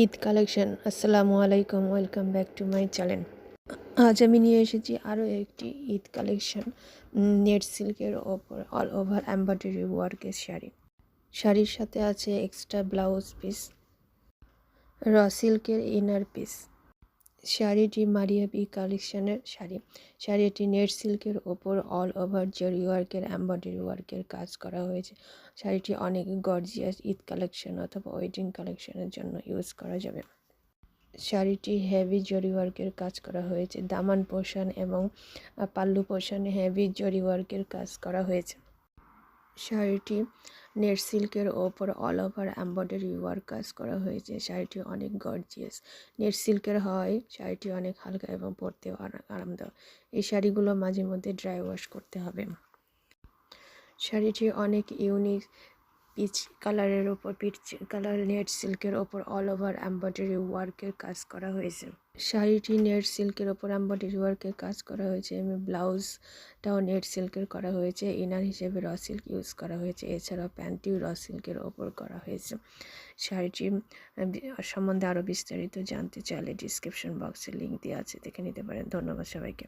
Eid collection. আসসালামু আলাইকুম, welcome back to my channel. আজ আমি নিয়ে এসেছি আরও একটি ঈদ কালেকশন। নেট সিল্কের ওপর অল ওভার এমব্রয়ডারি ওয়ার্কের শাড়ির সাথে আছে এক্সট্রা ব্লাউজ পিস, র সিল্কের ইনার পিস। শাড়িটি মারিয়াবি কালেকশনের শাড়িটি নেট সিল্কের ওপর অল ওভার জরি ওয়ার্কের এমব্রয়ডারি ওয়ার্কের কাজ করা হয়েছে। শাড়িটি অনেক গর্জিয়াস, ঈদ কালেকশন অথবা ওয়েডিং কালেকশনের জন্য ইউজ করা যাবে। শাড়িটি হেভি জরি ওয়ার্কের কাজ করা হয়েছে। দামান পোর্শন এবং পাল্লু পোর্শনে হেভি জরি ওয়ার্কের কাজ করা হয়েছে। শাড়িটি নেট সিল্কের ওপর অল ওভার এমব্রয়ডারি ওয়ার্ক কাজ করা হয়েছে। শাড়িটি অনেক গর্জিয়াস। নেট সিল্কের হয় শাড়িটি অনেক হালকা এবং পরতেও আরামদায়ক। এই শাড়িগুলো মাঝে মধ্যে ড্রাই ওয়াশ করতে হবে। শাড়িটি অনেক ইউনিক পিচ কালারের ওপর নেট সিল্কের ওপর অল ওভার এমব্রয়ডারি ওয়ার্কের কাজ করা হয়েছে। শাড়িটি নেট সিল্কের ওপর এমব্রয়ডারি ওয়ার্কের কাজ করা হয়েছে এবং ব্লাউজটাও নেট সিল্কের করা হয়েছে। ইনার হিসেবে র সিল্ক ইউজ করা হয়েছে। এছাড়াও প্যান্টিও র সিল্কের ওপর করা হয়েছে। শাড়িটি সম্বন্ধে আরও বিস্তারিত জানতে চাইলে ডিসক্রিপশন বক্সে লিঙ্ক দেওয়া আছে, দেখে নিতে পারেন। ধন্যবাদ সবাইকে।